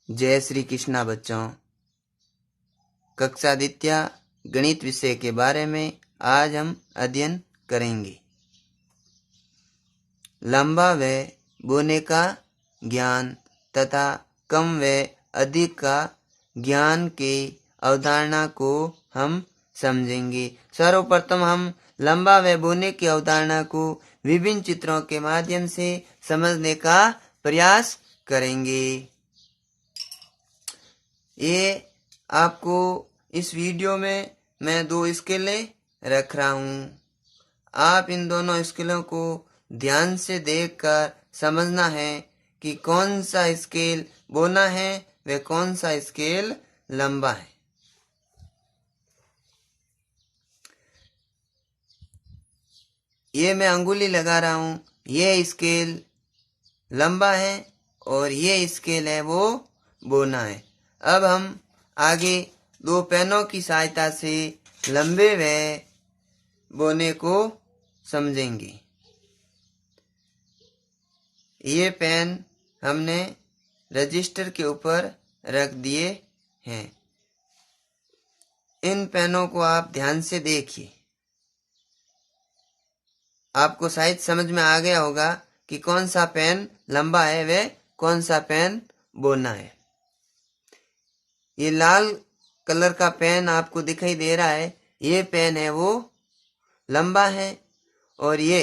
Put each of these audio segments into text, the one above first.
जय श्री कृष्णा बच्चों। कक्षा द्वितीय गणित विषय के बारे में आज हम अध्ययन करेंगे। लंबा व बोने का ज्ञान तथा कम व अधिक का ज्ञान के अवधारणा को हम समझेंगे। सर्वप्रथम हम लंबा व बोने की अवधारणा को विभिन्न चित्रों के माध्यम से समझने का प्रयास करेंगे। ये आपको इस वीडियो में मैं दो स्केलें रख रहा हूँ। आप इन दोनों स्केलों को ध्यान से देखकर समझना है कि कौन सा स्केल बोना है व कौन सा स्केल लंबा है। ये मैं अंगुली लगा रहा हूँ, ये स्केल लंबा है और ये स्केल है वो बोना है। अब हम आगे दो पेनों की सहायता से लंबे व बोने को समझेंगे। ये पेन हमने रजिस्टर के ऊपर रख दिए हैं। इन पेनों को आप ध्यान से देखिए। आपको शायद समझ में आ गया होगा कि कौन सा पेन लंबा है व कौन सा पेन बोना है। ये लाल कलर का पेन आपको दिखाई दे रहा है, ये पेन है वो लंबा है, और ये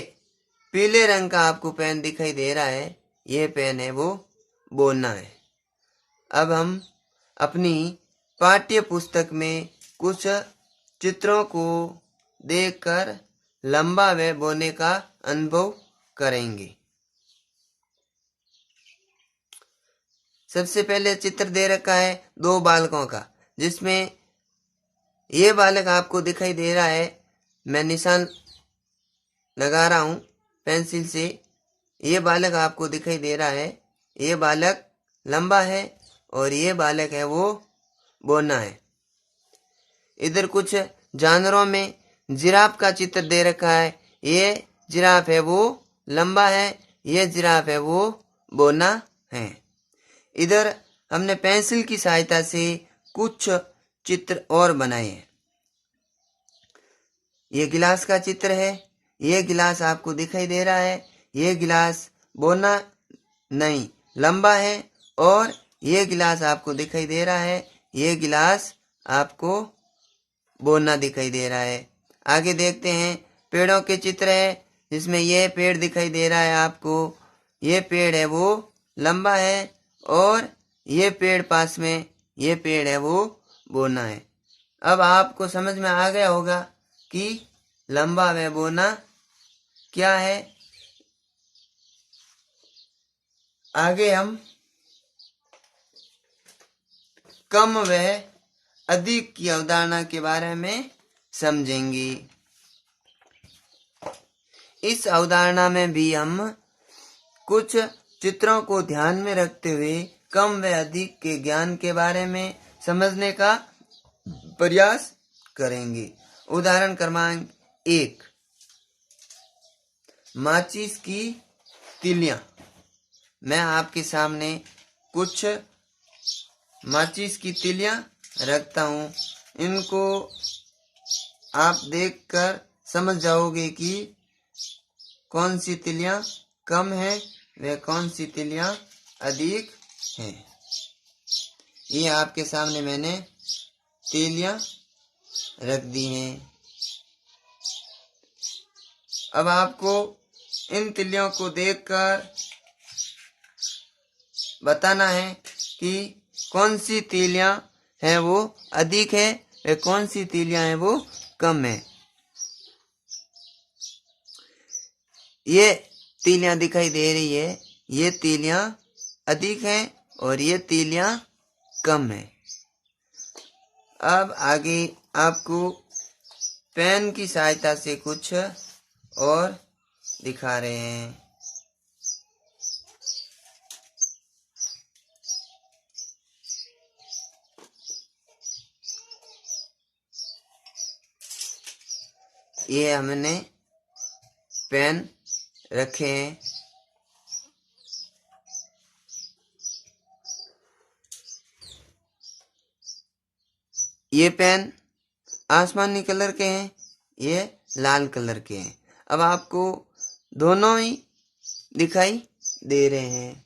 पीले रंग का आपको पेन दिखाई दे रहा है, ये पेन है वो बोना है। अब हम अपनी पाठ्य पुस्तक में कुछ चित्रों को देखकर लंबा व बोने का अनुभव करेंगे। सबसे पहले चित्र दे रखा है दो बालकों का, जिसमें ये बालक आपको दिखाई दे रहा है, मैं निशान लगा रहा हूँ पेंसिल से। ये बालक आपको दिखाई दे रहा है, ये बालक लंबा है और ये बालक है वो बोना है। इधर कुछ जानवरों में जिराफ का चित्र दे रखा है, ये जिराफ है वो लंबा है, ये जिराफ है वो बोना है। इधर हमने पेंसिल की सहायता से कुछ चित्र और बनाए हैं। ये गिलास का चित्र है, ये गिलास आपको दिखाई दे रहा है, ये गिलास बोना नहीं लंबा है, और ये गिलास आपको दिखाई दे रहा है, ये गिलास आपको बोना दिखाई दे रहा है। आगे देखते हैं पेड़ों के चित्र है, जिसमें ये पेड़ दिखाई दे रहा है आपको, ये पेड़ है वो लंबा है, और ये पेड़ पास में ये पेड़ है वो बोना है। अब आपको समझ में आ गया होगा कि लंबा व बोना क्या है। आगे हम कम व अधिक की अवधारणा के बारे में समझेंगे। इस अवधारणा में भी हम कुछ चित्रों को ध्यान में रखते हुए कम व अधिक के ज्ञान के बारे में समझने का प्रयास करेंगे। उदाहरण क्रमांक 1, माचिस की तिलियां। मैं आपके सामने कुछ माचिस की तिलियां रखता हूँ, इनको आप देखकर समझ जाओगे कि कौन सी तिलियां कम है व कौन सी तिलियां अधिक हैं। ये आपके सामने मैंने तिलियां रख दी हैं। अब आपको इन तिलियों को देखकर बताना है कि कौन सी तिलियां हैं वो अधिक है व कौन सी तिलियां हैं वो कम है। ये तिलियां दिखाई दे रही है, ये तिलियां अधिक हैं और ये तिलियां कम है। अब आगे आपको पेन की सहायता से कुछ और दिखा रहे हैं। ये हमने पेन रखे हैं। ये पेन आसमानी कलर के हैं, ये लाल कलर के हैं। अब आपको दोनों ही दिखाई दे रहे हैं।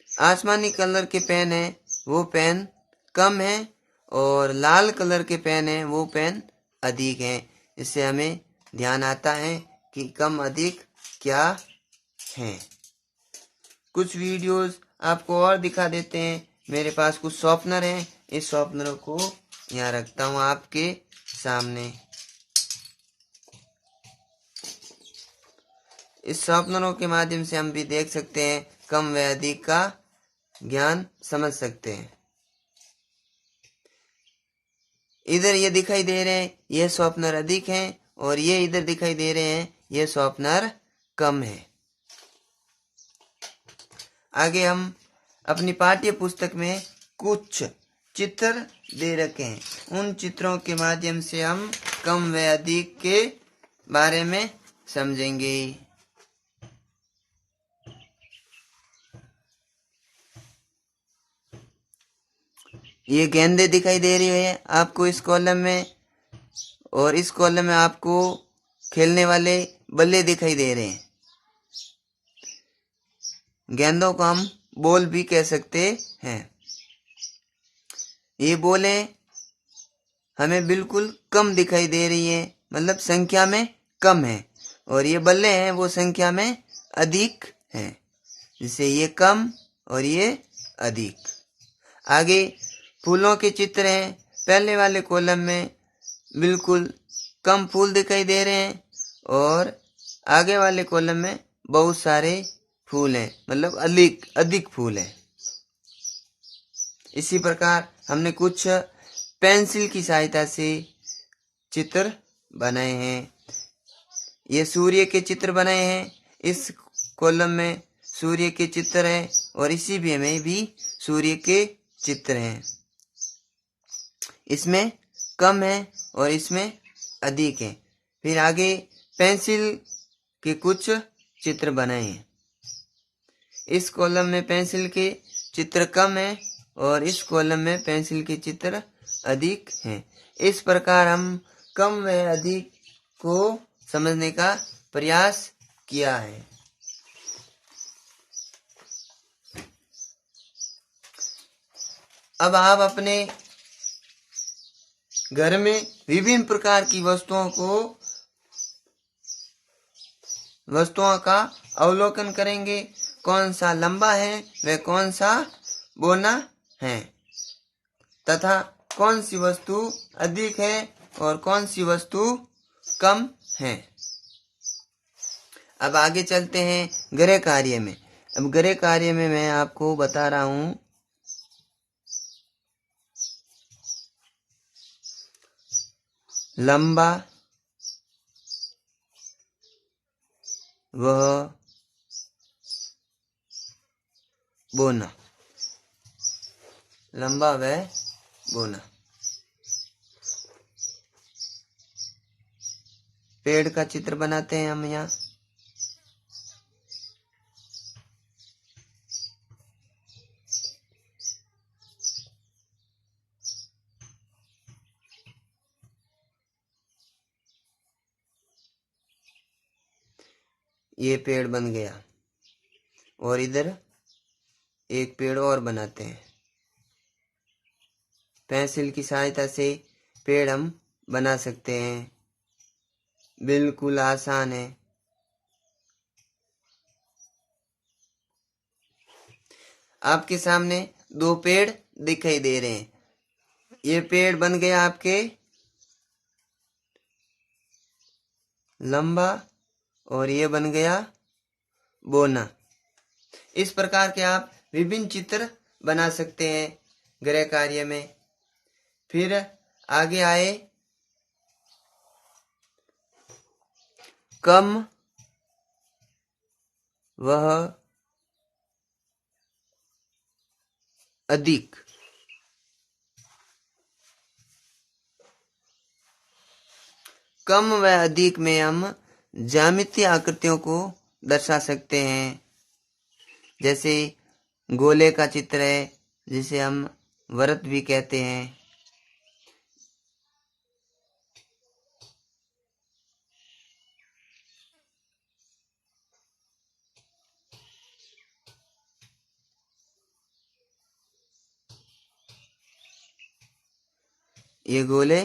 आसमानी कलर के पेन है वो पेन कम है और लाल कलर के पेन है वो पेन अधिक है। इससे हमें ध्यान आता है कि कम अधिक क्या है। कुछ वीडियोस आपको और दिखा देते हैं। मेरे पास कुछ शॉर्पनर हैं, इस शॉर्पनरों को यहाँ रखता हूँ आपके सामने। इस शॉर्पनरों के माध्यम से हम भी देख सकते हैं, कम व अधिक का ज्ञान समझ सकते हैं। इधर ये दिखाई दे रहे हैं, ये शॉर्पनर अधिक हैं और ये इधर दिखाई दे रहे हैं, ये शॉर्पनर कम है। आगे हम अपनी पाठ्य पुस्तक में कुछ चित्र दे रखे हैं, उन चित्रों के माध्यम से हम कम व अधिक के बारे में समझेंगे। ये गेंदे दिखाई दे रही है आपको इस कॉलम में, और इस कॉलम में आपको खेलने वाले बल्ले दिखाई दे रहे हैं। गेंदों को हम बॉल भी कह सकते हैं। ये बॉलें हमें बिल्कुल कम दिखाई दे रही है, मतलब संख्या में कम है, और ये बल्ले हैं वो संख्या में अधिक हैं, जिससे ये कम और ये अधिक। आगे फूलों के चित्र हैं। पहले वाले कॉलम में बिल्कुल कम फूल दिखाई दे रहे हैं और आगे वाले कॉलम में बहुत सारे फूल हैं, मतलब अधिक फूल हैं। इसी प्रकार हमने कुछ पेंसिल की सहायता से चित्र बनाए हैं। ये सूर्य के चित्र बनाए हैं। इस कॉलम में सूर्य के चित्र हैं और इसी भी में भी सूर्य के चित्र हैं। इसमें कम है और इसमें अधिक है। फिर आगे पेंसिल के कुछ चित्र बनाए हैं। इस कॉलम में पेंसिल के चित्र कम है और इस कॉलम में पेंसिल के चित्र अधिक हैं। इस प्रकार हम कम व अधिक को समझने का प्रयास किया है। अब आप अपने घर में विभिन्न प्रकार की वस्तुओं का अवलोकन करेंगे। कौन सा लंबा है व कौन सा बोना है, तथा कौन सी वस्तु अधिक है और कौन सी वस्तु कम है। अब आगे चलते हैं गृह कार्य में। अब गृह कार्य में मैं आपको बता रहा हूं, लंबा वह बोना, लंबा व बोना। पेड़ का चित्र बनाते हैं हम यहाँ। ये पेड़ बन गया और इधर एक पेड़ और बनाते हैं। पेंसिल की सहायता से पेड़ हम बना सकते हैं, बिल्कुल आसान है। आपके सामने दो पेड़ दिखाई दे रहे हैं। ये पेड़ बन गया आपके लंबा और ये बन गया बोना। इस प्रकार के आप विभिन्न चित्र बना सकते हैं गृह कार्य में। फिर आगे आए कम वह अधिक। कम व अधिक में हम ज्यामितीय आकृतियों को दर्शा सकते हैं। जैसे गोले का चित्र है, जिसे हम वृत्त भी कहते हैं। ये गोले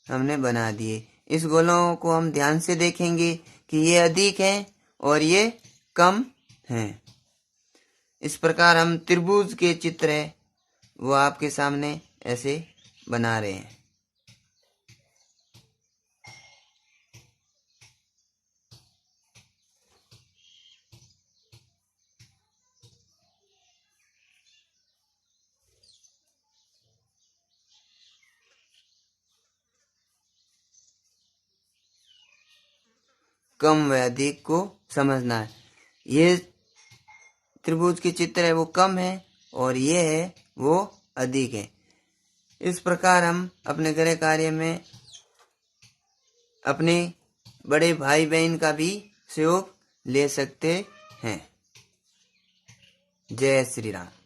हमने बना दिए। इस गोलों को हम ध्यान से देखेंगे कि ये अधिक है और ये कम है। इस प्रकार हम त्रिभुज के चित्र है वो आपके सामने ऐसे बना रहे हैं। कम व अधिक को समझना है। ये त्रिभुज के चित्र है वो कम है और ये है वो अधिक है। इस प्रकार हम अपने गृह कार्य में अपने बड़े भाई बहन का भी सहयोग ले सकते हैं। जय श्री राम।